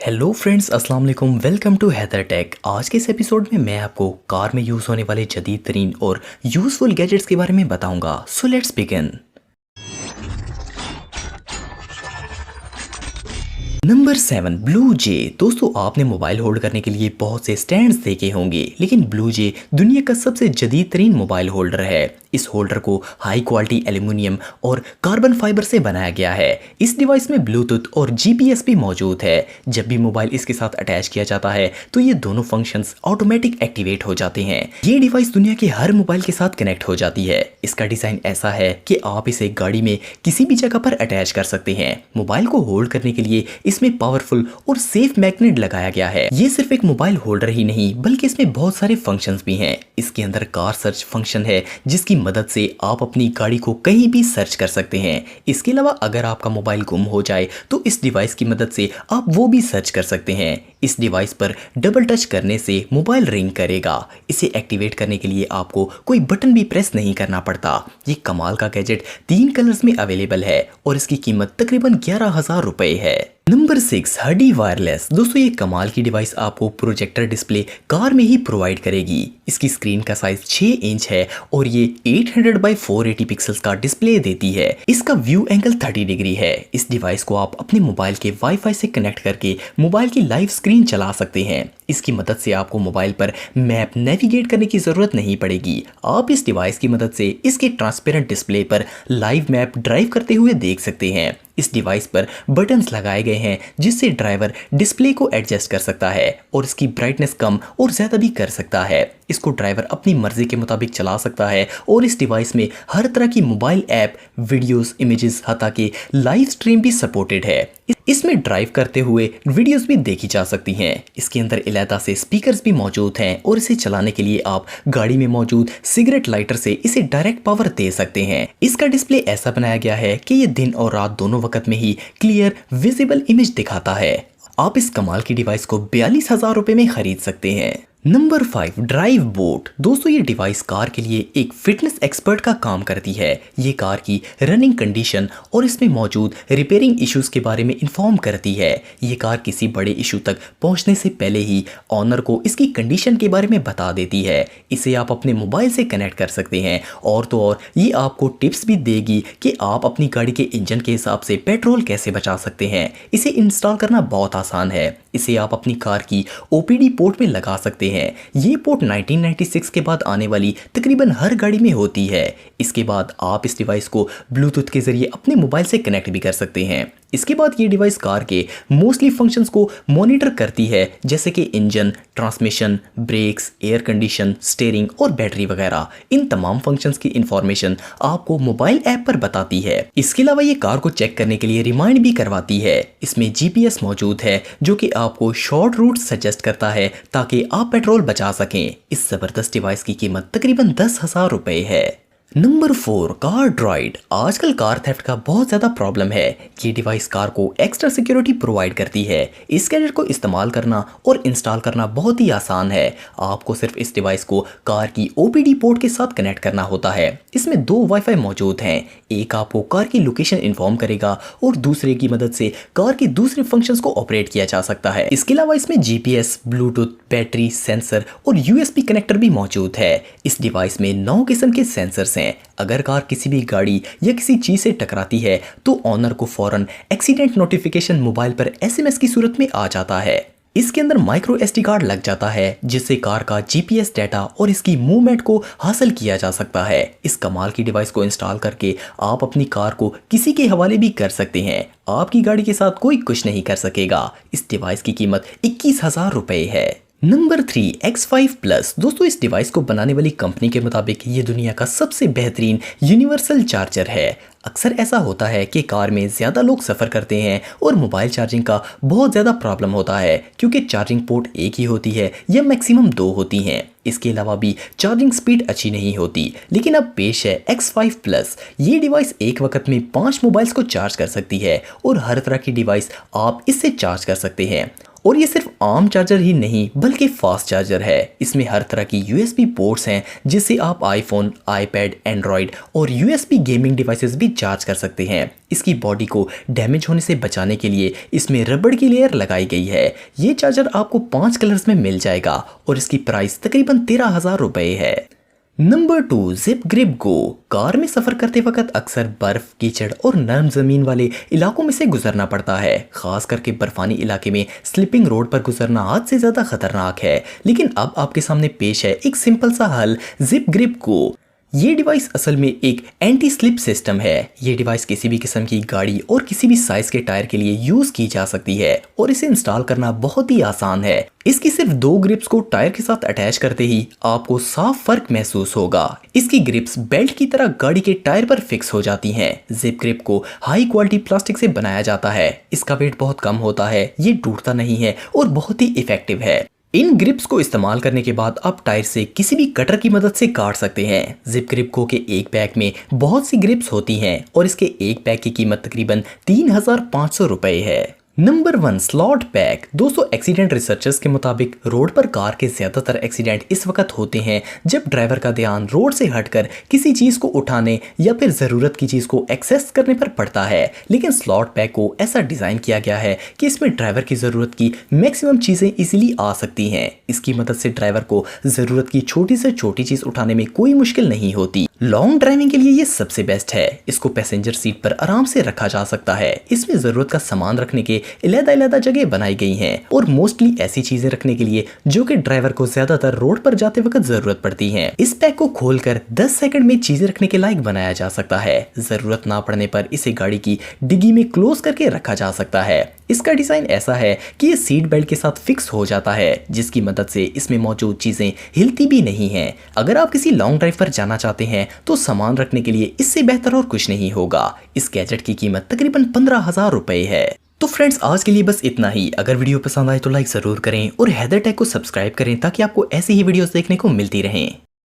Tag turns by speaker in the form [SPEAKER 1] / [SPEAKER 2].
[SPEAKER 1] Hello friends, अस्सलाम वालेकुम। Welcome to Haider tech. आज के इस एपिसोड में मैं आपको कार में यूज़ होने वाले जदीद तरीन और यूज़फुल गैजेट्स के बारे में बताऊंगा। So let's begin. Number 7, Blue Jay. दोस्तों, आपने मोबाइल होल्ड करने के लिए बहुत से स्टैंड्स देखे होंगे, लेकिन ब्लू जे दुनिया का सबसे जदीद तरीन मोबाइल होल्डर है। इस होल्डर को हाई क्वालिटी एल्यूमिनियम और कार्बन फाइबर से बनाया गया है। इस डिवाइस में ब्लूटूथ और जीपीएस भी मौजूद है। जब भी मोबाइल इसके साथ अटैच किया जाता है तो ये दोनों फंक्शंस ऑटोमेटिक एक्टिवेट हो जाते हैं। ये डिवाइस दुनिया के हर मोबाइल के साथ कनेक्ट हो जाती है। इसका डिजाइन ऐसा है कि आप इसे गाड़ी में किसी भी जगह पर अटैच कर सकते हैं। मोबाइल को होल्ड करने के लिए इसमें पावरफुल और सेफ मैग्नेट लगाया गया है। ये सिर्फ एक मोबाइल होल्डर ही नहीं, बल्कि इसमें बहुत सारे फंक्शंस भी हैं। इसके अंदर कार सर्च फंक्शन है, जिसकी मदद से आप अपनी गाड़ी को कहीं भी सर्च कर सकते हैं। इसके अलावा अगर आपका मोबाइल गुम हो जाए तो इस डिवाइस की मदद से आप वो भी सर्च कर सकते हैं। इस डिवाइस पर डबल टच करने से मोबाइल रिंग करेगा। इसे एक्टिवेट करने के लिए आपको कोई बटन भी प्रेस नहीं करना पड़ता। ये कमाल का गैजेट 3 कलर्स में अवेलेबल है और इसकी कीमत तकरीबन 11,000 रुपए है। नंबर 6, हडी वायरलेस। दोस्तों, ये कमाल की डिवाइस आपको प्रोजेक्टर डिस्प्ले कार में ही प्रोवाइड करेगी। इसकी स्क्रीन का साइज 6 इंच है और ये 800 बाई 480 पिक्सल्स का डिस्प्ले देती है। इसका व्यू एंगल 30 डिग्री है। इस डिवाइस को आप अपने मोबाइल के वाईफाई से कनेक्ट करके मोबाइल की लाइव स्क्रीन चला सकते हैं। इसकी मदद से आपको मोबाइल पर मैप नेविगेट करने की जरूरत नहीं पड़ेगी। आप इस डिवाइस की मदद से इसके ट्रांसपेरेंट डिस्प्ले पर लाइव मैप ड्राइव करते हुए देख सकते हैं। इस डिवाइस पर बटन्स लगाए गए हैं जिससे ड्राइवर डिस्प्ले को एडजस्ट कर सकता है और इसकी ब्राइटनेस कम और ज्यादा भी कर सकता है। इसको ड्राइवर अपनी मर्जी के मुताबिक चला सकता है और इस डिवाइस में हर तरह की मोबाइल ऐप, वीडियोस, इमेजेस, हता के लाइव स्ट्रीम भी सपोर्टेड है। इसमें ड्राइव करते हुए वीडियोस भी देखी जा सकती हैं। इसके अंदर इलादा से स्पीकर्स भी मौजूद हैं और इसे चलाने के लिए आप गाड़ी में मौजूद सिगरेट लाइटर से इसे डायरेक्ट पावर दे सकते हैं। इसका डिस्प्ले ऐसा बनाया गया है कि ये दिन और रात दोनों वक्त में ही क्लियर विजिबल इमेज दिखाता है। आप इस कमाल की डिवाइस को 42,000 रुपए में खरीद सकते हैं। Number 5, drive boat. दोस्तों, ये डिवाइस कार के लिए एक फिटनेस एक्सपर्ट का काम करती है। ये कार की रनिंग कंडीशन और इसमें मौजूद रिपेयरिंग इश्यूज के बारे में इन्फॉर्म करती है। ये कार किसी बड़े इशू तक पहुंचने से पहले ही ऑनर को इसकी कंडीशन के बारे में बता देती है। इसे आप अपने मोबाइल से कनेक्ट कर सकते हैं और तो और ये आपको टिप्स भी देगी कि आप अपनी गाड़ी के इंजन के हिसाब से पेट्रोल कैसे बचा सकते हैं। इसे इंस्टॉल करना बहुत आसान है। इसे आप अपनी कार की ओपीडी पोर्ट में लगा सकते हैं। ये पोर्ट 1996 के बाद आने वाली तकरीबन हर गाड़ी में होती है। इसके बाद आप इस डिवाइस को ब्लूटूथ के जरिए अपने मोबाइल से कनेक्ट भी कर सकते हैं। इसके बाद ये डिवाइस कार के मोस्टली फंक्शंस को मॉनिटर करती है, जैसे कि engine, transmission, brakes, air condition, steering और बैटरी वगैरह। इन तमाम फंक्शंस की इंफॉर्मेशन आपको मोबाइल ऐप पर बताती है। इसके अलावा ये कार को चेक करने के लिए रिमाइंड भी करवाती है। इसमें जीपीएस मौजूद है जो कि आपको शॉर्ट रूट सजेस्ट करता है ताकि आप पेट्रोल बचा सकें। इस जबरदस्त डिवाइस की कीमत तकरीबन 10,000 रुपए है। Number 4, car dried. आजकल कार थेफ्ट का बहुत ज़्यादा प्रॉब्लम है। ये डिवाइस कार को एक्स्ट्रा सिक्योरिटी प्रोवाइड करती है। इस गैजेट को इस्तेमाल करना और इंस्टॉल करना बहुत ही आसान है। आपको सिर्फ इस डिवाइस को कार की ओपीडी पोर्ट के साथ कनेक्ट करना होता है। इसमें 2 वाईफाई मौजूद हैं। एक आपको कार की लोकेशन इन्फॉर्म करेगा और दूसरे की मदद से कार के दूसरे फंक्शंस को ऑपरेट किया जा सकता है। इसके अलावा इसमें जीपीएस, ब्लूटूथ, बैटरी, सेंसर और यूएसबी कनेक्टर भी मौजूद है। इस डिवाइस में 9 किस्म के सेंसर्स हैं। अगर कार किसी भी गाड़ी या किसी चीज से टकराती है तो ऑनर को फौरन एक्सीडेंट नोटिफिकेशन मोबाइल पर एसएमएस की सूरत में आ जाता है। इसके अंदर माइक्रो एसडी कार्ड लग जाता है जिससे कार का जीपीएस डाटा और इसकी मूवमेंट को हासिल किया जा सकता है। इस कमाल की डिवाइस को इंस्टॉल करके आप अपनी कार को किसी के हवाले भी कर सकते हैं। आपकी गाड़ी के साथ कोई कुछ नहीं कर सकेगा। इस डिवाइस की कीमत 21,000 रुपए है। Number 3, X5 plus. दोस्तों, इस डिवाइस को बनाने वाली कंपनी के मुताबिक ये दुनिया का सबसे बेहतरीन यूनिवर्सल चार्जर है। अक्सर ऐसा होता है कि कार में ज़्यादा लोग सफ़र करते हैं और मोबाइल चार्जिंग का बहुत ज़्यादा प्रॉब्लम होता है क्योंकि चार्जिंग पोर्ट एक ही होती है या मैक्सिमम 2 होती हैं। इसके अलावा भी चार्जिंग स्पीड अच्छी नहीं होती। लेकिन अब पेश है X5 प्लस। ये डिवाइस एक वक्त में 5 मोबाइल्स को चार्ज कर सकती है और हर तरह की डिवाइस आप इससे चार्ज कर सकते हैं। और ये सिर्फ आम चार्जर ही नहीं बल्कि फास्ट चार्जर है। इसमें हर तरह की यूएसबी पोर्ट्स हैं जिससे आप आईफोन, आईपैड, एंड्रॉयड और यूएसबी गेमिंग डिवाइसेस भी चार्ज कर सकते हैं। इसकी बॉडी को डैमेज होने से बचाने के लिए इसमें रबड़ की लेयर लगाई गई है। ये चार्जर आपको 5 कलर्स में मिल जाएगा और इसकी प्राइस तकरीबन 13,000 रुपए है। नंबर 2, जिप ग्रिप गो। कार में सफर करते वक्त अक्सर बर्फ, कीचड़ और नरम जमीन वाले इलाकों में से गुजरना पड़ता है। खास करके बर्फानी इलाके में स्लिपिंग रोड पर गुजरना हद से ज्यादा खतरनाक है। लेकिन अब आपके सामने पेश है एक सिंपल सा हल, जिप ग्रिप गो। ये डिवाइस असल में एक एंटी स्लिप सिस्टम है। ये डिवाइस किसी भी किस्म की गाड़ी और किसी भी साइज के टायर के लिए यूज की जा सकती है और इसे इंस्टॉल करना बहुत ही आसान है। इसकी सिर्फ 2 ग्रिप्स को टायर के साथ अटैच करते ही आपको साफ फर्क महसूस होगा। इसकी ग्रिप्स बेल्ट की तरह गाड़ी के टायर पर फिक्स हो जाती हैं। जिप ग्रिप को हाई क्वालिटी प्लास्टिक से बनाया जाता है। इसका वेट बहुत कम होता है, ये टूटता नहीं है और बहुत ही इफेक्टिव है। इन ग्रिप्स को इस्तेमाल करने के बाद आप टायर से किसी भी कटर की मदद से काट सकते हैं। जिप ग्रिप गो के एक पैक में बहुत सी ग्रिप्स होती हैं और इसके एक पैक की कीमत तकरीबन 3,500 रुपए है। Number 1, slot pack. दोस्तों, एक्सीडेंट रिसर्चर्स के मुताबिक रोड पर कार के ज्यादातर एक्सीडेंट इस वक्त होते हैं जब ड्राइवर का ध्यान रोड से हटकर किसी चीज को उठाने या फिर जरूरत की चीज को एक्सेस करने पर पड़ता है। लेकिन स्लॉट पैक को ऐसा डिजाइन किया गया है कि इसमें ड्राइवर की जरूरत की मैक्सिमम चीजें इजीली आ सकती हैं। इसकी मदद से ड्राइवर को जरूरत की छोटी से छोटी चीज उठाने में कोई मुश्किल नहीं होती। लॉन्ग ड्राइविंग के लिए ये सबसे बेस्ट है। इसको पैसेंजर सीट पर आराम से रखा जा सकता है। इसमें जरूरत का सामान रखने के अलग-अलग जगह बनाई गई हैं और मोस्टली ऐसी चीजें रखने के लिए जो कि ड्राइवर को ज्यादातर रोड पर जाते वक्त जरूरत पड़ती हैं। इस पैक को खोलकर 10 सेकंड में चीजें रखने के लायक बनाया जा सकता है। जरूरत ना पड़ने पर इसे गाड़ी की डिग्गी में क्लोज करके रखा जा सकता है। इसका डिजाइन ऐसा है कि ये सीट बेल्ट के साथ फिक्स हो जाता है, जिसकी मदद से इसमें मौजूद चीजें हिलती भी नहीं हैं। अगर आप किसी लॉन्ग ड्राइव पर जाना चाहते हैं तो सामान रखने के लिए इससे बेहतर और कुछ नहीं होगा। इस गैजेट की कीमत तकरीबन 15,000 रुपए है। तो फ्रेंड्स, आज के लिए बस इतना ही। अगर वीडियो पसंद आए तो लाइक जरूर करें और हैदर टेक को सब्सक्राइब करें ताकि आपको ऐसी ही वीडियोस देखने को मिलती रहें।